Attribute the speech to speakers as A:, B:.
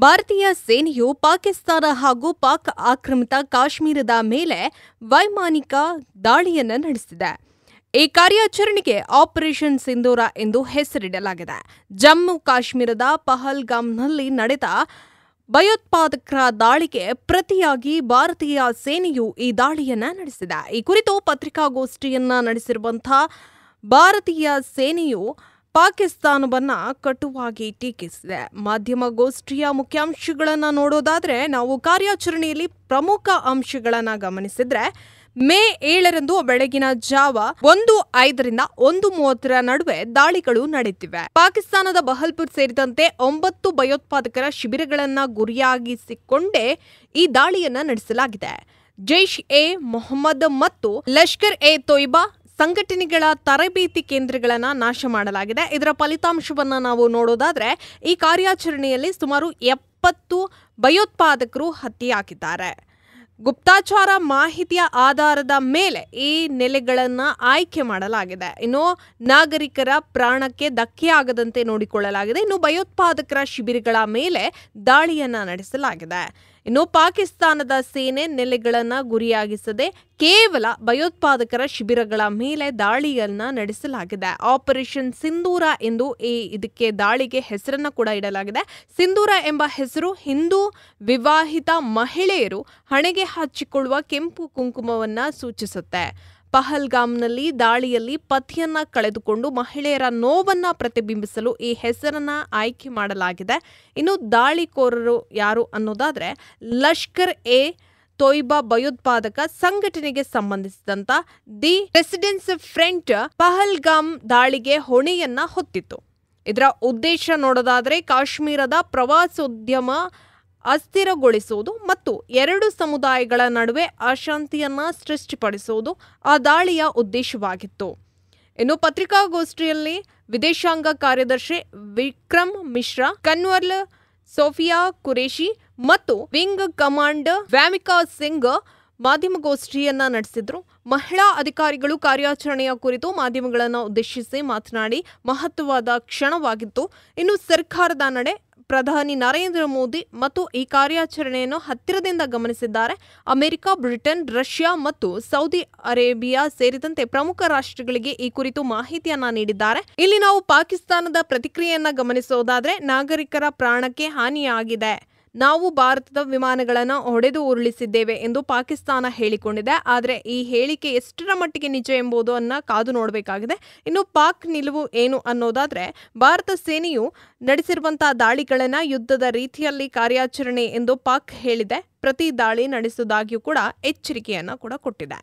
A: ಭಾರತೀಯ ಸೇನೆಯು ಪಾಕಿಸ್ತಾನ ಹಾಗೂ ಪಾಕ್ ಆಕ್ರಮಿತ ಕಾಶ್ಮೀರದ ಮೇಲೆ ವೈಮಾನಿಕ ದಾಳಿಯನ್ನು ನಡೆಸಿದೆ. ಈ ಕಾರ್ಯಾಚರಣೆಗೆ ಆಪರೇಷನ್ ಸಿಂಧೂರ ಎಂದು ಹೆಸರಿಡಲಾಗಿದೆ. ಜಮ್ಮು ಕಾಶ್ಮೀರದ ಪಹಲ್ಗಾಮ್ನಲ್ಲಿ ನಡೆದ ಭಯೋತ್ಪಾದಕರ ದಾಳಿಗೆ ಪ್ರತಿಯಾಗಿ ಭಾರತೀಯ ಸೇನೆಯು ಈ ದಾಳಿಯನ್ನು ನಡೆಸಿದೆ. ಈ ಕುರಿತು ಪತ್ರಿಕಾಗೋಷ್ಠಿಯನ್ನ ನಡೆಸಿರುವಂತಹ ಭಾರತೀಯ ಸೇನೆಯು ಪಾಕಿಸ್ತಾನವನ್ನ ಕಟುವಾಗಿ ಟೀಕಿಸಿದೆ. ಮಾಧ್ಯಮಗೋಷ್ಠಿಯ ಮುಖ್ಯಾಂಶಗಳನ್ನು ನೋಡೋದಾದ್ರೆ ನಾವು ಕಾರ್ಯಾಚರಣೆಯಲ್ಲಿ ಪ್ರಮುಖ ಅಂಶಗಳನ್ನು ಗಮನಿಸಿದ್ರೆ ಮೇ 7ರಂದು ಬೆಳಗಿನ ಜಾವ 1:05ರಿಂದ 1:30 ನಡುವೆ ದಾಳಿಗಳು ನಡೆದಿವೆ. ಪಾಕಿಸ್ತಾನದ ಬಹಲ್ಪುರ್ ಸೇರಿದಂತೆ 9 ಭಯೋತ್ಪಾದಕರ ಶಿಬಿರಗಳನ್ನು ಗುರಿಯಾಗಿಸಿಕೊಂಡೇ ಈ ದಾಳಿಯನ್ನ ನಡೆಸಲಾಗಿದೆ. ಜೈಷ್ ಎ ಮೊಹಮ್ಮದ್ ಮತ್ತು ಲಷ್ಕರ್ ಎ ತೊಯ್ಬಾ ಸಂಘಟನೆಗಳ ತರಬೇತಿ ಕೇಂದ್ರಗಳನ್ನು ನಾಶ ಮಾಡಲಾಗಿದೆ. ಇದರ ಫಲಿತಾಂಶವನ್ನು ನಾವು ನೋಡೋದಾದ್ರೆ ಈ ಕಾರ್ಯಾಚರಣೆಯಲ್ಲಿ ಸುಮಾರು 70 ಭಯೋತ್ಪಾದಕರು ಹತ್ಯೆಯಾಗಿದ್ದಾರೆ. ಗುಪ್ತಚರ ಮಾಹಿತಿಯ ಆಧಾರದ ಮೇಲೆ ಈ ನೆಲೆಗಳನ್ನು ಆಯ್ಕೆ ಮಾಡಲಾಗಿದೆ. ಇನ್ನು ನಾಗರಿಕರ ಪ್ರಾಣಕ್ಕೆ ಧಕ್ಕೆಯಾಗದಂತೆ ನೋಡಿಕೊಳ್ಳಲಾಗಿದೆ. ಇನ್ನು ಭಯೋತ್ಪಾದಕರ ಶಿಬಿರಗಳ ಮೇಲೆ ದಾಳಿಯನ್ನ ನಡೆಸಲಾಗಿದೆ. ಇನ್ನು ಪಾಕಿಸ್ತಾನದ ಸೇನೆ ನೆಲೆಗಳನ್ನು ಗುರಿಯಾಗಿಸದೆ ಕೇವಲ ಭಯೋತ್ಪಾದಕರ ಶಿಬಿರಗಳ ಮೇಲೆ ದಾಳಿಯನ್ನ ನಡೆಸಲಾಗಿದೆ. ಆಪರೇಷನ್ ಸಿಂಧೂರ ಎಂದು ಇದಕ್ಕೆ ದಾಳಿಗೆ ಹೆಸರನ್ನು ಕೂಡ ಇಡಲಾಗಿದೆ. ಸಿಂಧೂರ ಎಂಬ ಹೆಸರು ಹಿಂದೂ ವಿವಾಹಿತ ಮಹಿಳೆಯರು ಹಣೆಗೆ ಹಚ್ಚಿಕೊಳ್ಳುವ ಕೆಂಪು ಕುಂಕುಮವನ್ನ ಸೂಚಿಸುತ್ತೆ. ಪಹಲ್ಗಾಮ್ನಲ್ಲಿ ದಾಳಿಯಲ್ಲಿ ಪತಿಯನ್ನ ಕಳೆದುಕೊಂಡು ಮಹಿಳೆಯರ ನೋವನ್ನ ಪ್ರತಿಬಿಂಬಿಸಲು ಈ ಹೆಸರನ್ನ ಆಯ್ಕೆ ಮಾಡಲಾಗಿದೆ. ಇನ್ನು ದಾಳಿಕೋರರು ಯಾರು ಅನ್ನೋದಾದ್ರೆ ಲಷ್ಕರ್ ಎ ತೊಯ್ಬಾ ಭಯೋತ್ಪಾದಕ ಸಂಘಟನೆಗೆ ಸಂಬಂಧಿಸಿದಂತ ದಿ ರೆಸಿಡೆನ್ಸ್ ಫ್ರಂಟ್ ಪಹಲ್ಗಾಮ್ ದಾಳಿಗೆ ಹೊಣೆಯನ್ನ ಹೊತ್ತಿತ್ತು. ಇದರ ಉದ್ದೇಶ ನೋಡೋದಾದ್ರೆ ಕಾಶ್ಮೀರದ ಪ್ರವಾಸೋದ್ಯಮ ಅಸ್ಥಿರಗೊಳಿಸುವುದು ಮತ್ತು ಎರಡು ಸಮುದಾಯಗಳ ನಡುವೆ ಅಶಾಂತಿಯನ್ನ ಸೃಷ್ಟಿಪಡಿಸುವುದು ಆ ದಾಳಿಯ ಉದ್ದೇಶವಾಗಿತ್ತು. ಇನ್ನು ಪತ್ರಿಕಾಗೋಷ್ಠಿಯಲ್ಲಿ ವಿದೇಶಾಂಗ ಕಾರ್ಯದರ್ಶಿ ವಿಕ್ರಮ್ ಮಿಶ್ರಾ, ಕನ್ವರ್ಲ್ ಸೋಫಿಯಾ ಕುರೇಶಿ ಮತ್ತು ವಿಂಗ್ ಕಮಾಂಡರ್ ವ್ಯಾಮಿಕಾ ಸಿಂಗ್ ಮಾಧ್ಯಮಗೋಷ್ಠಿಯನ್ನ ನಡೆಸಿದ್ರು. ಮಹಿಳಾ ಅಧಿಕಾರಿಗಳು ಕಾರ್ಯಾಚರಣೆಯ ಕುರಿತು ಮಾಧ್ಯಮಗಳನ್ನು ಉದ್ದೇಶಿಸಿ ಮಾತನಾಡಿ ಮಹತ್ವವಾದ ಕ್ಷಣವಾಗಿತ್ತು. ಇನ್ನು ಸರ್ಕಾರದ ನಡೆ ಪ್ರಧಾನಿ ನರೇಂದ್ರ ಮೋದಿ ಮತ್ತು ಈ ಕಾರ್ಯಾಚರಣೆಯನ್ನು ಹತ್ತಿರದಿಂದ ಗಮನಿಸಿದ್ದಾರೆ. ಅಮೆರಿಕ, ಬ್ರಿಟನ್, ರಷ್ಯಾ ಮತ್ತು ಸೌದಿ ಅರೇಬಿಯಾ ಸೇರಿದಂತೆ ಪ್ರಮುಖ ರಾಷ್ಟ್ರಗಳಿಗೆ ಈ ಕುರಿತು ಮಾಹಿತಿಯನ್ನ ನೀಡಿದ್ದಾರೆ. ಇಲ್ಲಿ ನಾವು ಪಾಕಿಸ್ತಾನದ ಪ್ರತಿಕ್ರಿಯೆಯನ್ನ ಗಮನಿಸೋದಾದ್ರೆ ನಾಗರಿಕರ ಪ್ರಾಣಕ್ಕೆ ಹಾನಿಯಾಗಿದೆ, ನಾವು ಭಾರತದ ವಿಮಾನಗಳನ್ನು ಹೊಡೆದು ಉರುಳಿಸಿದ್ದೇವೆ ಎಂದು ಪಾಕಿಸ್ತಾನ ಹೇಳಿಕೊಂಡಿದೆ. ಆದರೆ ಈ ಹೇಳಿಕೆ ಎಷ್ಟರ ಮಟ್ಟಿಗೆ ನಿಜ ಎಂಬುದನ್ನು ಕಾದು ನೋಡಬೇಕಾಗಿದೆ. ಇನ್ನು ಪಾಕ್ ನಿಲುವು ಏನು ಅನ್ನೋದಾದ್ರೆ ಭಾರತ ಸೇನೆಯು ನಡೆಸಿರುವಂತಹ ದಾಳಿಗಳನ್ನು ಯುದ್ಧದ ರೀತಿಯಲ್ಲಿ ಕಾರ್ಯಾಚರಣೆ ಎಂದು ಪಾಕ್ ಹೇಳಿದೆ. ಪ್ರತಿ ದಾಳಿ ನಡೆಸುವುದಾಗಿಯೂ ಕೂಡ ಎಚ್ಚರಿಕೆಯನ್ನ ಕೂಡ ಕೊಟ್ಟಿದೆ.